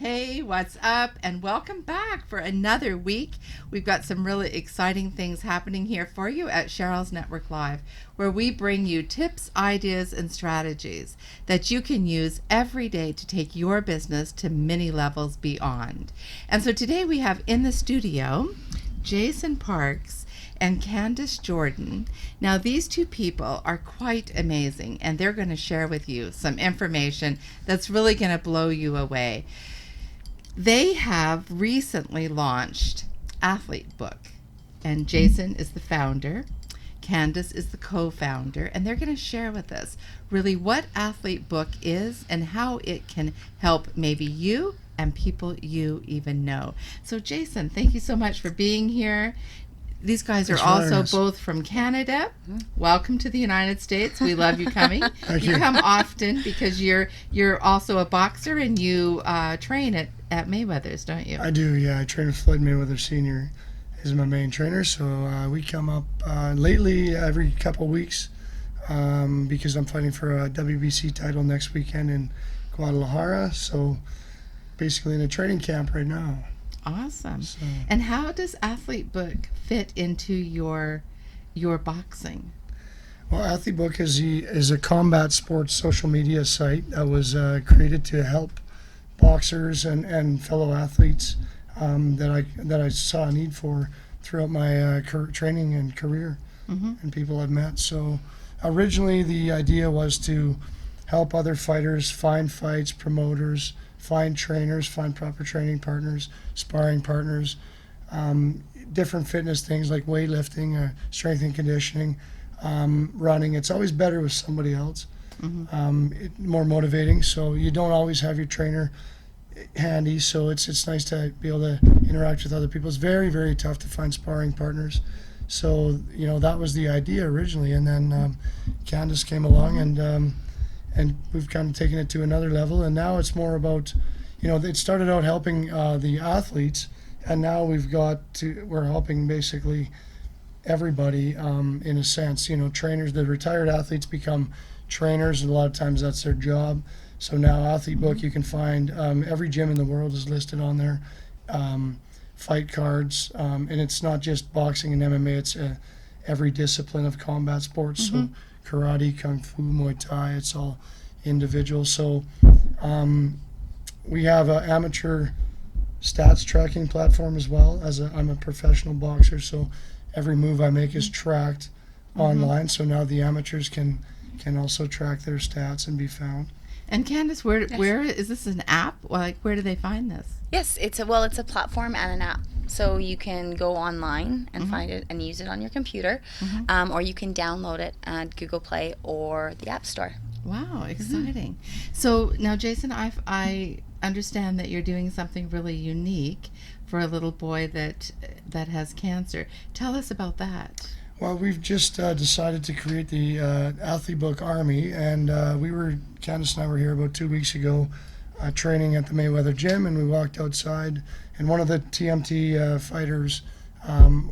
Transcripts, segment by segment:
Hey, what's up? And welcome back for another week. We've got some really exciting things happening here for you at Sherial's Network Live, where we bring you tips, ideas, and strategies that you can use every day to take your business to many levels beyond. And so today we have in the studio Jason Parks and Candice Jordan. Now, these two people are quite amazing, and they're going to share with you some information that's really going to blow you away. They have recently launched Athlete Book, and Jason is the founder. Candace is the co-founder, and they're going to share with us really what Athlete Book is and how it can help maybe you and people you even know. So, Jason, thank you so much for being here. These guys are also both from Canada. Welcome to the United States. We love you coming. You come often because you're also a boxer and you train at Mayweather's, don't you? I do, yeah. I train with Floyd Mayweather Sr. He's my main trainer, so we come up lately every couple weeks because I'm fighting for a WBC title next weekend in Guadalajara. So basically in a training camp right now. Awesome. So, and how does Athlete Book fit into your boxing? Well, Athlete Book is a combat sports social media site that was created to help boxers and fellow athletes that I saw a need for throughout my training and career and people I've met. So originally the idea was to help other fighters find fights, promoters, find trainers, find proper training partners, sparring partners, different fitness things like weightlifting, strength and conditioning, running. It's always better with somebody else, more motivating. So you don't always have your trainer handy, so it's nice to be able to interact with other people. It's very, very tough to find sparring partners. So, that was the idea originally. And then Candace came along and we've kind of taken it to another level, and now it's more about, it started out helping the athletes, and now we're helping basically everybody in a sense. Trainers, the retired athletes become trainers, and a lot of times that's their job. So now Athlete Book, you can find every gym in the world is listed on there, fight cards, and it's not just boxing and MMA, it's every discipline of combat sports. So karate, kung fu, Muay Thai, it's all individual. So we have an amateur stats tracking platform as well. I'm a professional boxer, so every move I make is tracked online. So now the amateurs can also track their stats and be found. And Candice, where is this an app? Like, where do they find this? Yes, it's a platform and an app. So you can go online and find it and use it on your computer, or you can download it at Google Play or the App Store. Wow, exciting. So now, Jason, I understand that you're doing something really unique for a little boy that has cancer. Tell us about that. Well, we've just decided to create the Athlete Book Army, and Candace and I were here about 2 weeks ago training at the Mayweather gym, and we walked outside, and one of the TMT fighters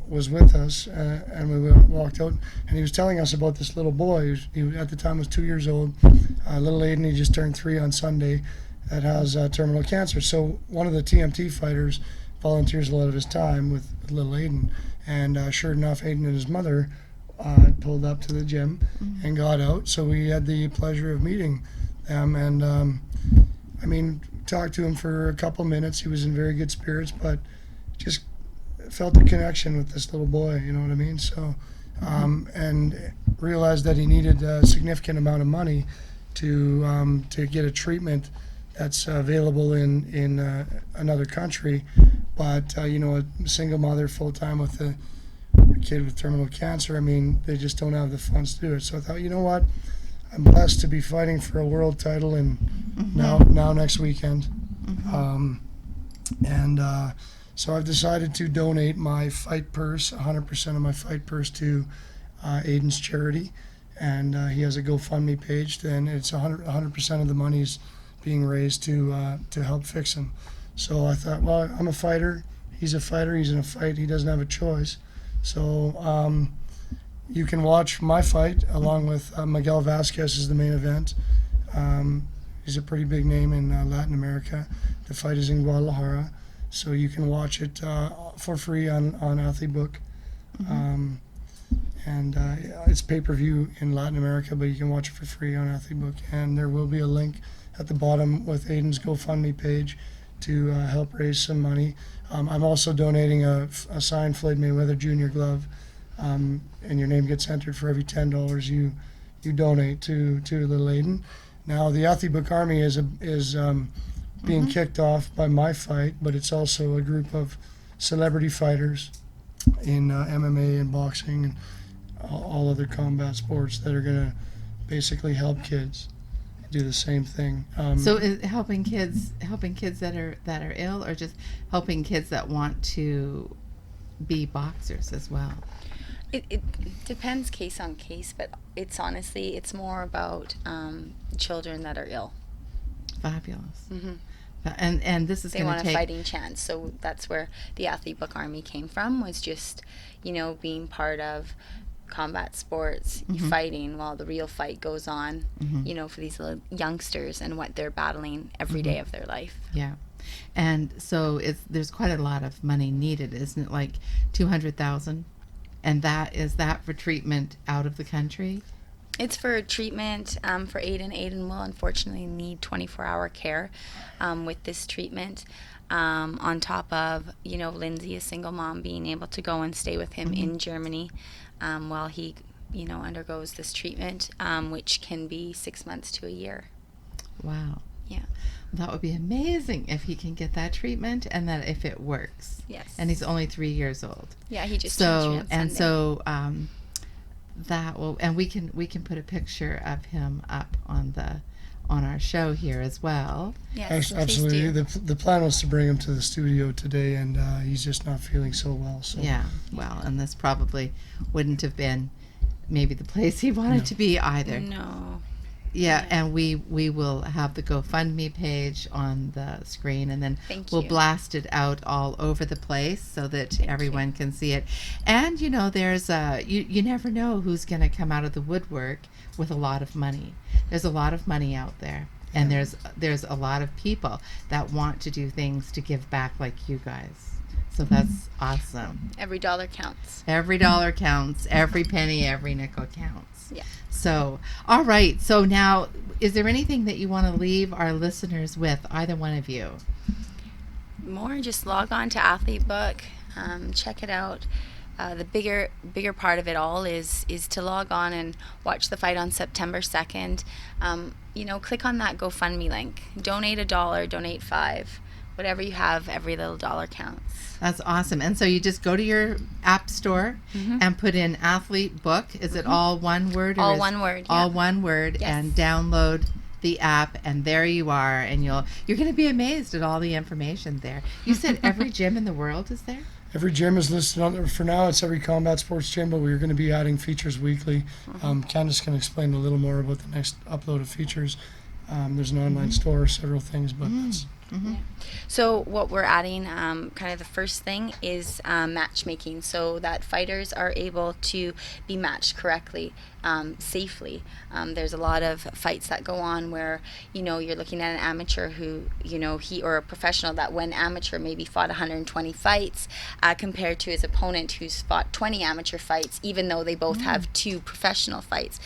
was with us, and we walked out, and he was telling us about this little boy. He at the time was 2 years old, little Aiden. He just turned 3 on Sunday, that has terminal cancer. So one of the TMT fighters volunteers a lot of his time with little Aiden, and sure enough, Aiden and his mother pulled up to the gym and got out. So we had the pleasure of meeting them, and talked to him for a couple minutes. He was in very good spirits, but just felt a connection with this little boy, you know what I mean? So, and realized that he needed a significant amount of money to get a treatment that's available in another country, but a single mother full-time with a kid with terminal cancer, they just don't have the funds to do it. So I thought, you know what, I'm blessed to be fighting for a world title and now next weekend. So I've decided to donate my fight purse, 100% of my fight purse, to Aiden's charity, and he has a GoFundMe page, and it's 100% of the money's being raised to help fix him. So I thought, well, I'm a fighter, he's a fighter, he's in a fight, he doesn't have a choice. So you can watch my fight along with Miguel Vasquez is the main event. He's a pretty big name in Latin America. The fight is in Guadalajara, so you can watch it for free on Athlete Book. And it's pay-per-view in Latin America, but you can watch it for free on Athlete Book. And there will be a link at the bottom with Aiden's GoFundMe page to help raise some money. I'm also donating a signed Floyd Mayweather Jr. glove, and your name gets entered for every $10 you donate to little Aiden. Now, the Athlete Book Army is being kicked off by my fight, but it's also a group of celebrity fighters in MMA and boxing and all other combat sports that are going to basically help kids do the same thing. So is helping kids that are ill, or just helping kids that want to be boxers as well? It depends case on case, but it's more about children that are ill. Fabulous. Mm-hmm. And this is They going to want take a fighting chance, so that's where the Athlete Book Army came from, was just, being part of combat sports, fighting while the real fight goes on, for these little youngsters and what they're battling every day of their life. Yeah. And so there's quite a lot of money needed, isn't it? Like $200,000, and is that for treatment out of the country? It's for treatment for Aiden. Aiden will unfortunately need 24-hour care with this treatment. On top of, Lindsay, a single mom, being able to go and stay with him in Germany while he, undergoes this treatment, which can be 6 months to a year. Wow. Yeah. That would be amazing if he can get that treatment, and that if it works. Yes. And he's only 3 years old. Yeah, he just turned 3 on Sunday. That will, and we can put a picture of him up on our show here as well. Yes, absolutely. The plan was to bring him to the studio today, and he's just not feeling so well. So yeah, well, and this probably wouldn't have been maybe the place he wanted to be either. No. Yeah, and we will have the GoFundMe page on the screen, and then we'll blast it out all over the place so that everyone can see it. And there's you never know who's going to come out of the woodwork with a lot of money. There's a lot of money out there, and there's a lot of people that want to do things to give back, like you guys. So that's awesome. Every dollar counts. Every dollar counts. Every penny, every nickel counts. Yeah. So, all right. So now, is there anything that you want to leave our listeners with, either one of you? More, just log on to Athlete Book, check it out. The bigger part of it all is to log on and watch the fight on September 2nd. Click on that GoFundMe link. Donate $1, donate $5. Whatever you have, every little dollar counts. That's awesome. And so you just go to your app store and put in Athlete Book. Is it all one word? All one word. All yeah. one word, Yes. and download the app, and there you are. And you're going to be amazed at all the information there. You said every gym in the world is there? every gym is listed on there. For now, it's every combat sports gym, but we're going to be adding features weekly. Candice can explain a little more about the next upload of features. There's an online store, several things, but that's... So what we're adding, kind of the first thing is matchmaking, so that fighters are able to be matched correctly, safely. There's a lot of fights that go on where, you're looking at an amateur who, he or a professional that when amateur maybe fought 120 fights compared to his opponent who's fought 20 amateur fights, even though they both have 2 professional fights.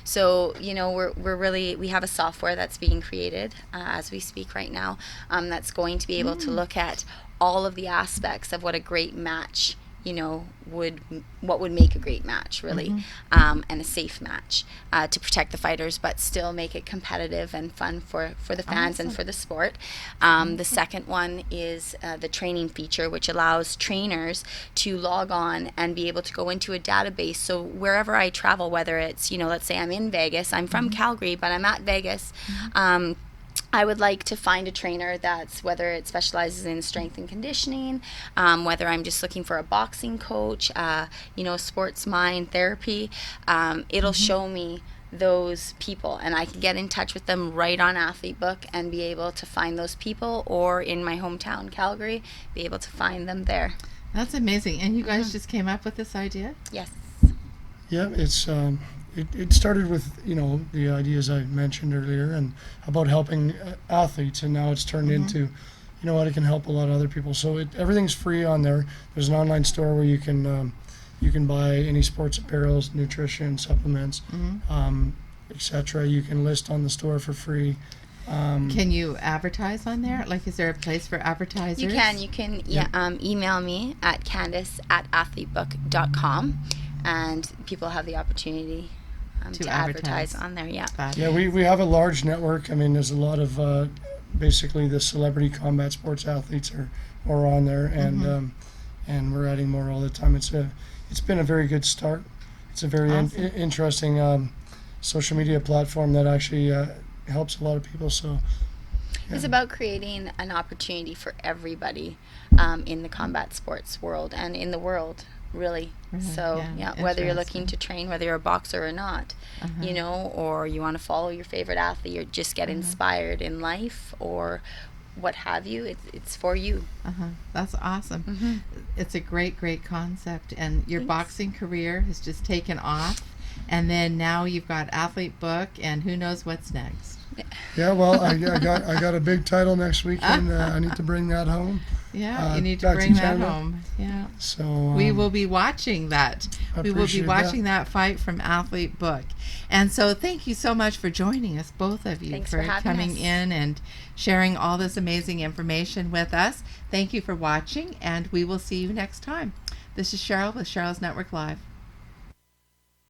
So, we have a software that's being created as we speak right now, that's going to be able to look at all of the aspects of what a great match, what would make a great match, really, and a safe match to protect the fighters, but still make it competitive and fun for the fans and for the sport. The second one is the training feature, which allows trainers to log on and be able to go into a database. So wherever I travel, whether it's, let's say I'm in Vegas, I'm from Calgary, but I'm at Vegas, I would like to find a trainer that's, whether it specializes in strength and conditioning, whether I'm just looking for a boxing coach, sports mind therapy, it'll show me those people, and I can get in touch with them right on Athlete Book and be able to find those people, or in my hometown, Calgary, be able to find them there. That's amazing. And you guys just came up with this idea? Yes. Yeah, it started with, the ideas I mentioned earlier and about helping athletes, and now it's turned into, it can help a lot of other people. So everything's free on there. There's an online store where you can buy any sports apparel, nutrition, supplements, etc. You can list on the store for free. Can you advertise on there? Like, is there a place for advertisers? You can. You can email me at Candice@athletebook.com, and people have the opportunity to advertise on there. Yeah. Yeah, we have a large network. I mean, there's a lot of basically the celebrity combat sports athletes are on there, and we're adding more all the time. It's been a very good start. It's a very interesting social media platform that actually helps a lot of people. So it's about creating an opportunity for everybody in the combat sports world and in the world, really. So whether you're looking to train, whether you're a boxer or not, or you want to follow your favorite athlete or just get inspired in life or what have you, it's for you. That's awesome. It's a great concept, and your boxing career has just taken off, and then now you've got Athlete Book, and who knows what's next. Yeah, well, I got a big title next weekend. I need to bring that home. Yeah, you need to bring that home. Yeah. So we will be watching that. We will be watching that fight from Athlete Book. And so thank you so much for joining us, both of you, Thanks for having coming us. in and sharing all this amazing information with us. Thank you for watching, and we will see you next time. This is Sherial with Sherial's Network Live.